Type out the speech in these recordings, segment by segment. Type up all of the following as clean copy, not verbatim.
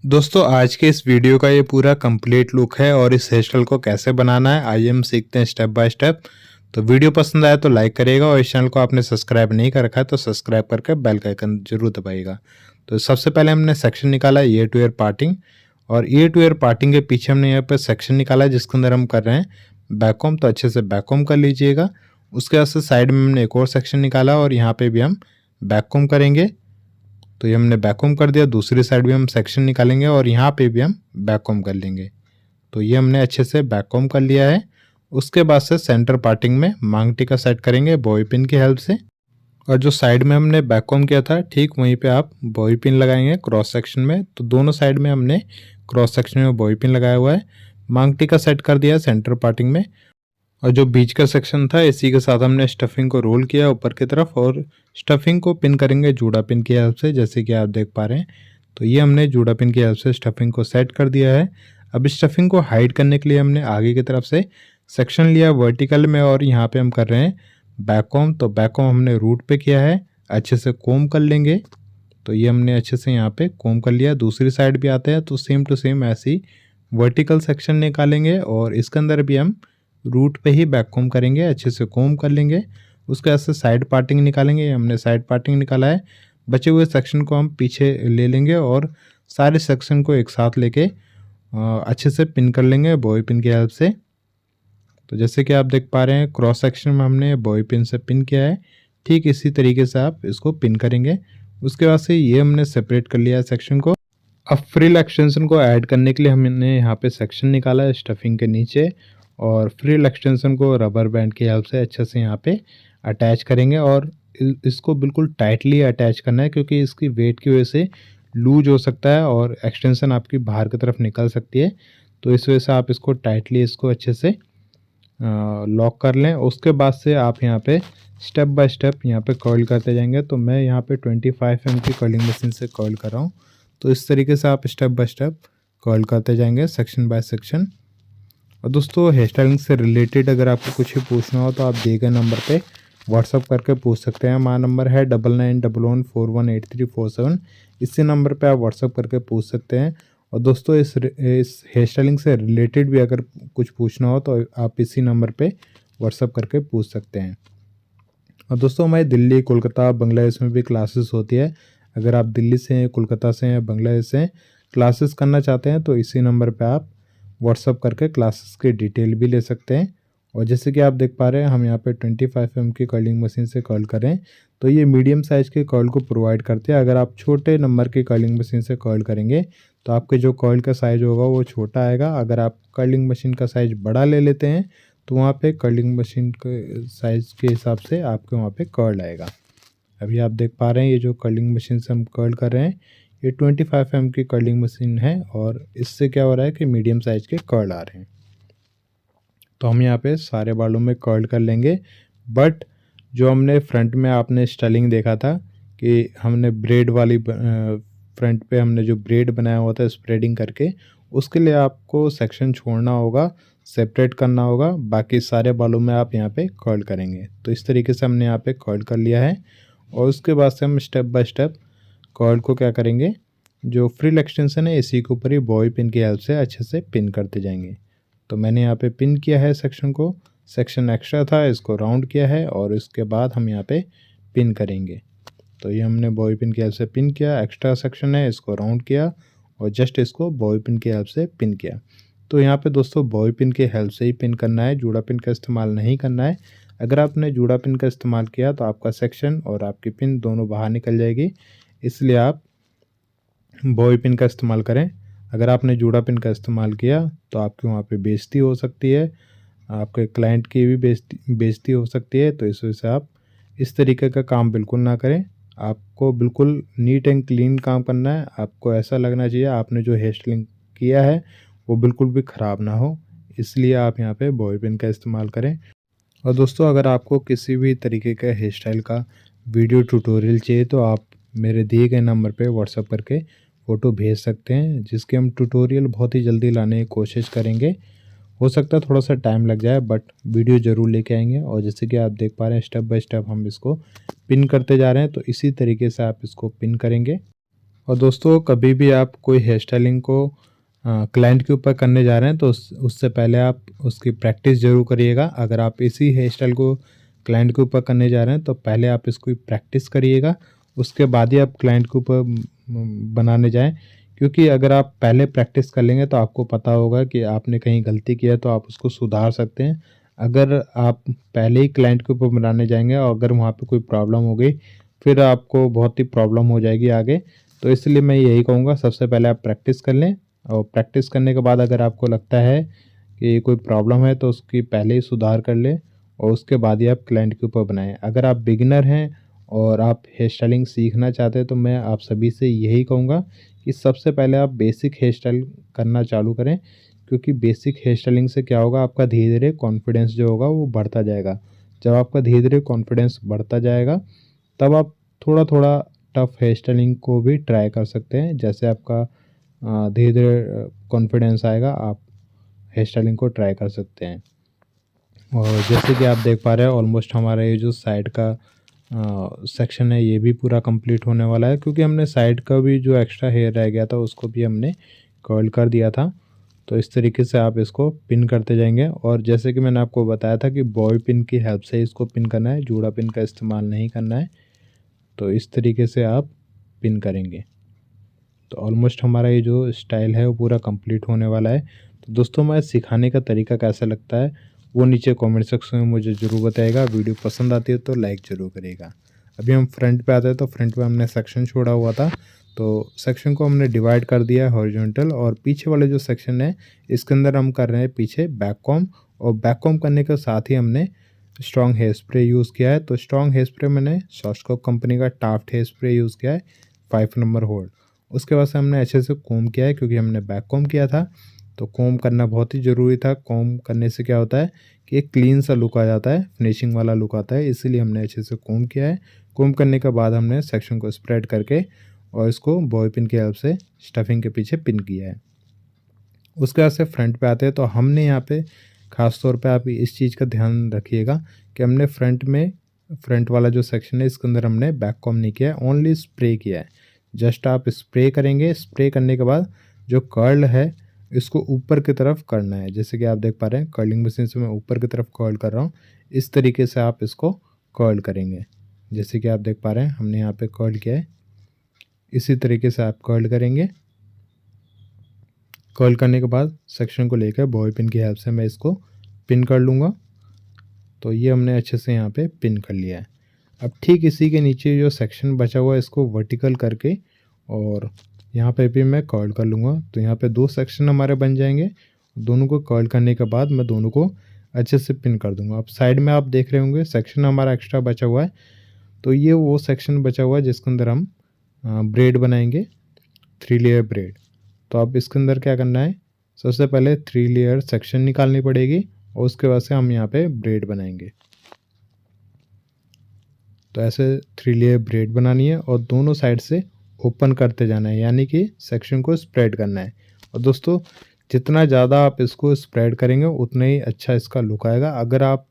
दोस्तों आज के इस वीडियो का ये पूरा कंप्लीट लुक है और इस हेयर स्टाइल को कैसे बनाना है आइए हम सीखते हैं स्टेप बाय स्टेप। तो वीडियो पसंद आया तो लाइक करिएगा और इस चैनल को आपने सब्सक्राइब नहीं कर रखा है तो सब्सक्राइब करके बेल का आइकन जरूर दबाइएगा। तो सबसे पहले हमने सेक्शन निकाला है ईयर टू ईयर पार्टिंग, और ईयर टू ईयर पार्टिंग के पीछे हमने यहाँ पर सेक्शन निकाला है जिसके अंदर हम कर रहे हैं बैककॉम। तो अच्छे से बैककॉम कर लीजिएगा। उसके बाद से साइड में हमने एक और सेक्शन निकाला और यहाँ पे भी हम बैककॉम करेंगे। तो ये हमने बैककॉम कर दिया। दूसरी साइड भी हम सेक्शन निकालेंगे और यहाँ पे भी हम बैककॉम कर लेंगे। तो ये हमने अच्छे से बैककॉम कर लिया है। उसके बाद से सेंटर पार्टिंग में मांग टीका सेट करेंगे बॉबी पिन की हेल्प से, और जो साइड में हमने बैककॉम किया था ठीक वहीं पे आप बॉबी पिन लगाएंगे क्रॉस सेक्शन में। तो दोनों साइड में हमने क्रॉस सेक्शन में बॉबी पिन लगाया हुआ है। मांग टीका सेट कर दिया सेंटर पार्टिंग में, और जो बीच का सेक्शन था इसी के साथ हमने स्टफिंग को रोल किया ऊपर की तरफ, और स्टफिंग को पिन करेंगे जूड़ा पिन की हेल्प से जैसे कि आप देख पा रहे हैं। तो ये हमने जूड़ा पिन की हेल्प से स्टफिंग को सेट कर दिया है। अब स्टफिंग को हाइड करने के लिए हमने आगे की तरफ से सेक्शन लिया वर्टिकल में, और यहाँ पे हम कर रहे हैं बैककॉम। तो बैककॉम हमने रूट पे किया है, अच्छे से कोम कर लेंगे। तो ये हमने अच्छे से यहाँ पे कोम कर लिया। दूसरी साइड भी आते हैं तो सेम टू सेम ऐसे ही वर्टिकल सेक्शन निकालेंगे, और इसके अंदर भी हम रूट पे ही बैक कोम करेंगे, अच्छे से कोम कर लेंगे। उसके बाद से साइड पार्टिंग निकालेंगे। हमने साइड पार्टिंग निकाला है। बचे हुए सेक्शन को हम पीछे ले लेंगे और सारे सेक्शन को एक साथ लेके अच्छे से पिन कर लेंगे बॉबी पिन की हेल्प से। तो जैसे कि आप देख पा रहे हैं क्रॉस सेक्शन में हमने बॉबी पिन से पिन किया है, ठीक इसी तरीके से आप इसको पिन करेंगे। उसके बाद से ये हमने सेपरेट कर लिया है सेक्शन को। अब फ्रिल एक्सटेंशन को ऐड करने के लिए हमने यहाँ पे सेक्शन निकाला है स्टफिंग के नीचे, और फ्रिल एक्सटेंशन को रबर बैंड की हेल्प से अच्छे से यहाँ पे अटैच करेंगे। और इसको बिल्कुल टाइटली अटैच करना है क्योंकि इसकी वेट की वजह से लूज हो सकता है और एक्सटेंशन आपकी बाहर की तरफ निकल सकती है। तो इस वजह से आप इसको टाइटली इसको अच्छे से लॉक कर लें। उसके बाद से आप यहाँ पे स्टेप बाय स्टेप यहाँ पे कर्ल करते जाएंगे। तो मैं यहाँ पे 25 mm की कर्लिंग मशीन से कर्ल कर रहा हूँ। तो इस तरीके से आप स्टेप बाय स्टेप कर्ल करते जाएंगे सेक्शन बाय सेक्शन। और दोस्तों हेयर स्टाइलिंग से रिलेटेड अगर आपको कुछ भी पूछना हो तो आप दिए गए नंबर पे व्हाट्सअप करके पूछ सकते हैं। हमारा नंबर है 9911418347। इसी नंबर पे आप व्हाट्सअप करके पूछ सकते हैं। और दोस्तों इस हेयर स्टाइलिंग से रिलेटेड भी अगर कुछ पूछना हो तो आप इसी नंबर पे व्हाट्सअप करके पूछ सकते हैं। और दोस्तों हमारी दिल्ली, कोलकाता, बांग्लादेश में भी क्लासेस होती है। अगर आप दिल्ली से हैं, कोलकाता से हैं, बांग्लादेश से क्लासेस करना चाहते हैं तो इसी नंबर पे आप व्हाट्सअप करके क्लासेस की डिटेल भी ले सकते हैं। और जैसे कि आप देख पा रहे हैं हम यहाँ पे 25 mm की कर्लिंग मशीन से कर्ल करें तो ये मीडियम साइज़ के कर्ल को प्रोवाइड करते हैं। अगर आप छोटे नंबर की कर्लिंग मशीन से कर्ल करेंगे तो आपके जो कर्ल का साइज़ होगा वो छोटा आएगा। अगर आप कर्लिंग मशीन का साइज़ बड़ा ले लेते हैं तो वहाँ पे कर्लिंग मशीन के साइज़ के हिसाब से आपके वहाँ पे कर्ल आएगा। अभी आप देख पा रहे हैं ये जो कर्लिंग मशीन से हम कर्ल कर रहे हैं ये 25 mm की कर्लिंग मशीन है, और इससे क्या हो रहा है कि मीडियम साइज़ के कर्ल आ रहे हैं। तो हम यहाँ पे सारे बालों में कर्ल कर लेंगे। बट जो हमने फ्रंट में आपने स्टाइलिंग देखा था कि हमने ब्रेड वाली फ्रंट पे हमने जो ब्रेड बनाया हुआ था स्प्रेडिंग करके, उसके लिए आपको सेक्शन छोड़ना होगा, सेपरेट करना होगा। बाकी सारे बालों में आप यहाँ पे कर्ल करेंगे। तो इस तरीके से हमने यहाँ पे कर्ल कर लिया है। और उसके बाद से हम स्टेप बाय स्टेप कर्ल को क्या करेंगे, जो फ्रिल एक्सटेंशन है इसी के ऊपर ही बॉबी पिन की हेल्प से अच्छे से पिन करते जाएंगे। तो मैंने यहाँ पे पिन किया है सेक्शन को, सेक्शन एक्स्ट्रा था इसको राउंड किया है, और इसके बाद हम यहाँ पे पिन करेंगे। तो ये हमने बॉबी पिन की हेल्प से पिन किया, एक्स्ट्रा सेक्शन है इसको राउंड किया और जस्ट इसको बॉबी पिन की हेल्प से पिन किया। तो यहाँ पे दोस्तों बॉबी पिन की हेल्प से ही पिन करना है, जूड़ा पिन का इस्तेमाल नहीं करना है। अगर आपने जूड़ा पिन का इस्तेमाल किया तो आपका सेक्शन और आपकी पिन दोनों बाहर निकल जाएगी, इसलिए आप बॉबी पिन का इस्तेमाल करें। अगर आपने जूड़ा पिन का इस्तेमाल किया तो आपके वहाँ पे बेइज्जती हो सकती है, आपके क्लाइंट की भी बेइज्जती हो सकती है। तो इस वजह से आप इस तरीके का काम बिल्कुल ना करें। आपको बिल्कुल नीट एंड क्लीन काम करना है। आपको ऐसा लगना चाहिए आपने जो हेयर स्टाइलिंग किया है वो बिल्कुल भी ख़राब ना हो, इसलिए आप यहाँ पे बॉबी पिन का इस्तेमाल करें। और दोस्तों अगर आपको किसी भी तरीके का हेयर स्टाइल का वीडियो ट्यूटोरियल चाहिए तो आप मेरे दिए गए नंबर पे व्हाट्सअप करके फ़ोटो भेज सकते हैं, जिसके हम ट्यूटोरियल बहुत ही जल्दी लाने की कोशिश करेंगे। हो सकता है थोड़ा सा टाइम लग जाए बट वीडियो ज़रूर लेके आएंगे। और जैसे कि आप देख पा रहे हैं स्टेप बाय स्टेप हम इसको पिन करते जा रहे हैं। तो इसी तरीके से आप इसको पिन करेंगे। और दोस्तों कभी भी आप कोई हेयर स्टाइलिंग को क्लाइंट के ऊपर करने जा रहे हैं तो उससे पहले आप उसकी प्रैक्टिस ज़रूर करिएगा। अगर आप इसी हेयर स्टाइल को क्लाइंट के ऊपर करने जा रहे हैं तो पहले आप इसको प्रैक्टिस करिएगा, उसके बाद ही आप क्लाइंट के ऊपर बनाने जाएं। क्योंकि अगर आप पहले प्रैक्टिस कर लेंगे तो आपको पता होगा कि आपने कहीं गलती किया तो आप उसको सुधार सकते हैं। अगर आप पहले ही क्लाइंट के ऊपर बनाने जाएंगे और अगर वहाँ पे कोई प्रॉब्लम हो गई फिर आपको बहुत ही प्रॉब्लम हो जाएगी आगे। तो इसलिए मैं यही कहूँगा सबसे पहले आप प्रैक्टिस कर लें और प्रैक्टिस करने के बाद अगर आपको लगता है कि कोई प्रॉब्लम है तो उसकी पहले ही सुधार कर लें और उसके बाद ही आप क्लाइंट के ऊपर बनाएं। अगर आप बिगिनर हैं और आप हेयर स्टाइलिंग सीखना चाहते हैं तो मैं आप सभी से यही कहूँगा कि सबसे पहले आप बेसिक हेयर स्टाइल करना चालू करें। क्योंकि बेसिक हेयर स्टाइलिंग से क्या होगा, आपका धीरे धीरे कॉन्फिडेंस जो होगा वो बढ़ता जाएगा। जब आपका धीरे धीरे कॉन्फिडेंस बढ़ता जाएगा तब आप थोड़ा थोड़ा टफ हेयर स्टाइलिंग को भी ट्राई कर सकते हैं। जैसे आपका धीरे धीरे कॉन्फिडेंस आएगा आप हेयर स्टाइलिंग को ट्राई कर सकते हैं। और जैसे कि आप देख पा रहे हैं ऑलमोस्ट हमारा ये जो साइड का सेक्शन है ये भी पूरा कंप्लीट होने वाला है। क्योंकि हमने साइड का भी जो एक्स्ट्रा हेयर रह गया था उसको भी हमने कर्ल कर दिया था। तो इस तरीके से आप इसको पिन करते जाएंगे। और जैसे कि मैंने आपको बताया था कि बॉय पिन की हेल्प से इसको पिन करना है, जूड़ा पिन का इस्तेमाल नहीं करना है। तो इस तरीके से आप पिन करेंगे। तो ऑलमोस्ट हमारा ये जो स्टाइल है वो पूरा कंप्लीट होने वाला है। तो दोस्तों मैं सिखाने का तरीका कैसा लगता है वो नीचे कमेंट सेक्शन में मुझे ज़रूर बताइएगा। वीडियो पसंद आती है तो लाइक ज़रूर करिएगा। अभी हम फ्रंट पे आते हैं तो फ्रंट पे हमने सेक्शन छोड़ा हुआ था तो सेक्शन को हमने डिवाइड कर दिया है हॉरिजॉन्टल। और पीछे वाले जो सेक्शन है इसके अंदर हम कर रहे हैं पीछे बैक कॉम्ब। और बैक कॉम्ब करने के साथ ही हमने स्ट्रॉन्ग हेयर स्प्रे यूज़ किया है। तो स्ट्रॉन्ग हेयर स्प्रे मैंने शॉर्टस्कॉप कंपनी का टाफ्ट हेयर स्प्रे यूज़ किया है 5 नंबर होल्ड। उसके बाद से हमने अच्छे से कोम किया है क्योंकि हमने बैक कोम किया था। तो कोम करना बहुत ही ज़रूरी था। कोम करने से क्या होता है कि एक क्लीन सा लुक आ जाता है, फिनिशिंग वाला लुक आता है, इसीलिए हमने अच्छे से कोम किया है। कोम करने के बाद हमने सेक्शन को स्प्रेड करके और इसको बॉय पिन की हेल्प से स्टफिंग के पीछे पिन किया है। उसके बाद से फ्रंट पे आते हैं तो हमने यहाँ पे ख़ास तौर पे आप इस चीज़ का ध्यान रखिएगा कि हमने फ्रंट वाला जो सेक्शन है इसके अंदर हमने बैक कॉम नहीं किया है, ओनली स्प्रे किया है। जस्ट आप स्प्रे करेंगे, स्प्रे करने के बाद जो कर्ल है इसको ऊपर की तरफ करना है। जैसे कि आप देख पा रहे हैं कर्लिंग मशीन से मैं ऊपर की तरफ कर्ल कर रहा हूँ। इस तरीके से आप इसको कर्ल करेंगे। जैसे कि आप देख पा रहे हैं हमने यहाँ पे कर्ल किया है, इसी तरीके से आप कर्ल करेंगे। कर्ल करने के बाद सेक्शन को लेकर बॉय पिन की हेल्प से मैं इसको पिन कर लूँगा। तो ये हमने अच्छे से यहाँ पे पिन कर लिया है। अब ठीक इसी के नीचे जो सेक्शन बचा हुआ है इसको वर्टिकल करके और यहाँ पे भी मैं कर्ल कर लूँगा। तो यहाँ पे 2 सेक्शन हमारे बन जाएंगे। दोनों को कर्ल करने के बाद मैं दोनों को अच्छे से पिन कर दूँगा। अब साइड में आप देख रहे होंगे सेक्शन हमारा एक्स्ट्रा बचा हुआ है। तो ये वो सेक्शन बचा हुआ है जिसके अंदर हम ब्रेड बनाएंगे, 3 लेयर ब्रेड। तो अब इसके अंदर क्या करना है, सबसे पहले 3 लेयर सेक्शन निकालनी पड़ेगी और उसके बाद से हम यहाँ पे ब्रेड बनाएंगे। तो ऐसे 3 लेयर ब्रेड बनानी है और दोनों साइड से ओपन करते जाना है, यानी कि सेक्शन को स्प्रेड करना है। और दोस्तों जितना ज़्यादा आप इसको स्प्रेड करेंगे उतना ही अच्छा इसका लुक आएगा। अगर आप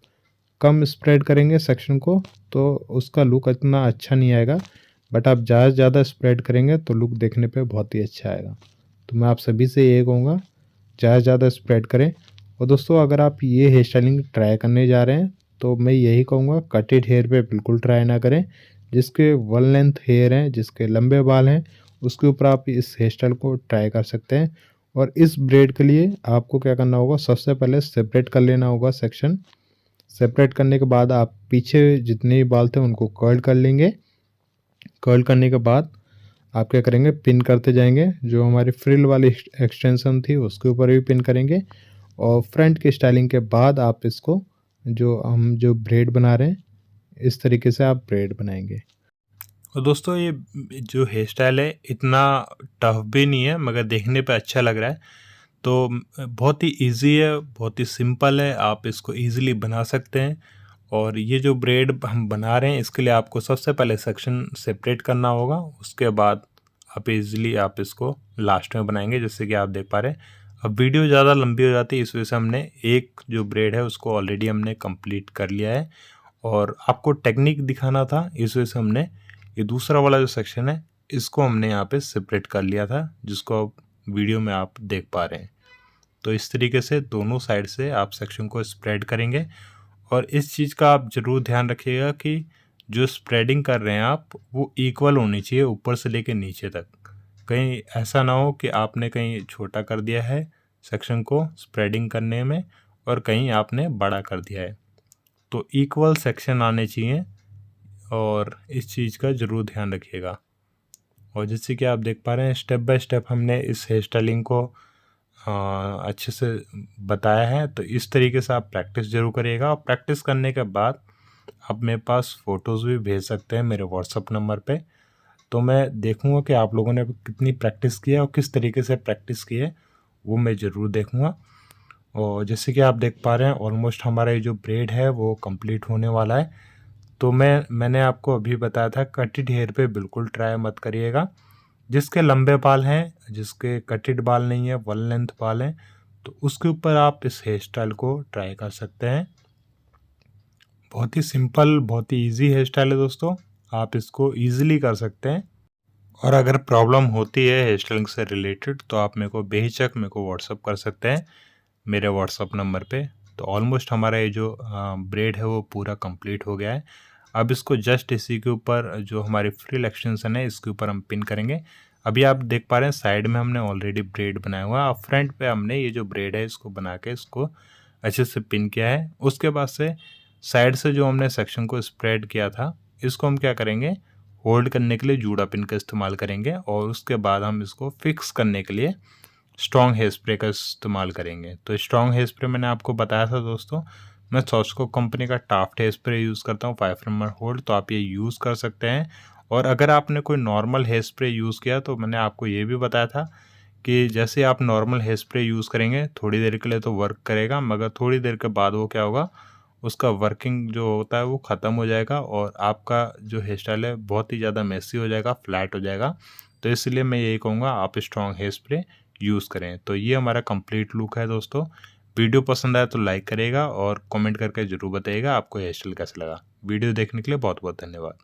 कम स्प्रेड करेंगे सेक्शन को तो उसका लुक इतना अच्छा नहीं आएगा, बट आप ज़्यादा से ज़्यादा स्प्रेड करेंगे तो लुक देखने पे बहुत ही अच्छा आएगा। तो मैं आप सभी से ये कहूँगा ज़्यादा से ज़्यादा स्प्रेड करें। और दोस्तों अगर आप ये हेयर स्टाइलिंग ट्राई करने जा रहे हैं तो मैं यही कहूँगा कटेड हेयर पे बिल्कुल ट्राई ना करें। जिसके वन लेंथ हेयर हैं, जिसके लंबे बाल हैं, उसके ऊपर आप इस हेयर स्टाइल को ट्राई कर सकते हैं। और इस ब्रेड के लिए आपको क्या करना होगा, सबसे पहले सेपरेट कर लेना होगा सेक्शन। सेपरेट करने के बाद आप पीछे जितने भी बाल थे उनको कर्ल कर लेंगे। कर्ल करने के बाद आप क्या करेंगे, पिन करते जाएंगे। जो हमारी फ्रिल वाली एक्सटेंशन थी उसके ऊपर भी पिन करेंगे। और फ्रंट की स्टाइलिंग के बाद आप इसको जो ब्रेड बना रहे हैं इस तरीके से आप ब्रेड बनाएंगे। और दोस्तों ये जो हेयर स्टाइल है इतना टफ भी नहीं है मगर देखने पे अच्छा लग रहा है। तो बहुत ही इजी है, बहुत ही सिंपल है, आप इसको इजीली बना सकते हैं। और ये जो ब्रेड हम बना रहे हैं इसके लिए आपको सबसे पहले सेक्शन सेपरेट करना होगा, उसके बाद आप इजीली आप इसको लास्ट में बनाएंगे। जैसे कि आप देख पा रहे हैं अब वीडियो ज़्यादा लंबी हो जाती है, इस वजह से हमने एक जो ब्रेड है उसको ऑलरेडी हमने कंप्लीट कर लिया है और आपको टेक्निक दिखाना था, इस वजह से हमने ये दूसरा वाला जो सेक्शन है इसको हमने यहाँ पे सेपरेट कर लिया था, जिसको अब वीडियो में आप देख पा रहे हैं। तो इस तरीके से दोनों साइड से आप सेक्शन को स्प्रेड करेंगे। और इस चीज़ का आप ज़रूर ध्यान रखिएगा कि जो स्प्रेडिंग कर रहे हैं आप, वो इक्वल होनी चाहिए ऊपर से लेके नीचे तक। कहीं ऐसा ना हो कि आपने कहीं छोटा कर दिया है सेक्शन को स्प्रेडिंग करने में और कहीं आपने बड़ा कर दिया है। तो इक्वल सेक्शन आने चाहिए और इस चीज़ का ज़रूर ध्यान रखिएगा। और जैसे कि आप देख पा रहे हैं, स्टेप बाय स्टेप हमने इस हेयर स्टाइलिंग को अच्छे से बताया है। तो इस तरीके से आप प्रैक्टिस ज़रूर करिएगा और प्रैक्टिस करने के बाद आप मेरे पास फ़ोटोज़ भी भेज सकते हैं मेरे व्हाट्सअप नंबर पे। तो मैं देखूँगा कि आप लोगों ने कितनी प्रैक्टिस की है और किस तरीके से प्रैक्टिस की है, वो मैं ज़रूर देखूँगा। और जैसे कि आप देख पा रहे हैं, ऑलमोस्ट हमारा ये जो ब्रेड है वो कंप्लीट होने वाला है। तो मैंने आपको अभी बताया था, कटेड हेयर पे बिल्कुल ट्राई मत करिएगा। जिसके लंबे बाल हैं, जिसके कटेड बाल नहीं है, वन लेंथ बाल हैं, तो उसके ऊपर आप इस हेयर स्टाइल को ट्राई कर सकते हैं। बहुत ही सिंपल, बहुत ही ईजी हेयर स्टाइल है दोस्तों, आप इसको ईजिली कर सकते हैं। और अगर प्रॉब्लम होती है हेयर स्टाइलिंग से रिलेटेड, तो आप मेरे को बेहिचक मेरे को व्हाट्सअप कर सकते हैं मेरे व्हाट्सअप नंबर पे। तो ऑलमोस्ट हमारा ये जो ब्रेड है वो पूरा कंप्लीट हो गया है। अब इसको जस्ट इसी के ऊपर जो हमारी फ्रिल एक्सटेंशन है, इसके ऊपर हम पिन करेंगे। अभी आप देख पा रहे हैं साइड में हमने ऑलरेडी ब्रेड बनाया हुआ है, अब फ्रंट पे हमने ये जो ब्रेड है इसको बना के इसको अच्छे से पिन किया है। उसके बाद से साइड से जो हमने सेक्शन को स्प्रेड किया था, इसको हम क्या करेंगे, होल्ड करने के लिए जूड़ा पिन का इस्तेमाल करेंगे और उसके बाद हम इसको फिक्स करने के लिए स्ट्रॉन्ग हेयर स्प्रे का इस्तेमाल करेंगे। तो स्ट्रॉन्ग हेयर स्प्रे मैंने आपको बताया था दोस्तों, मैं सॉस्को कंपनी का टाफ्ट हेयर स्प्रे यूज़ करता हूँ 5 नंबर होल्ड, तो आप ये यूज़ कर सकते हैं। और अगर आपने कोई नॉर्मल हेयर स्प्रे यूज़ किया, तो मैंने आपको ये भी बताया था कि जैसे आप नॉर्मल हेयर स्प्रे यूज़ करेंगे, थोड़ी देर के लिए तो वर्क करेगा, मगर थोड़ी देर के बाद वो क्या होगा, उसका वर्किंग जो होता है वो ख़त्म हो जाएगा और आपका जो हेयर स्टाइल है बहुत ही ज़्यादा मेसी हो जाएगा, फ्लैट हो जाएगा। तो इसलिए मैं यही कहूँगा, आप स्ट्रॉन्ग हेयर स्प्रे यूज़ करें। तो ये हमारा कंप्लीट लुक है दोस्तों। वीडियो पसंद आया तो लाइक करिएगा और कमेंट करके ज़रूर बताइएगा आपको हेयर स्टाइल कैसा लगा। वीडियो देखने के लिए बहुत बहुत धन्यवाद।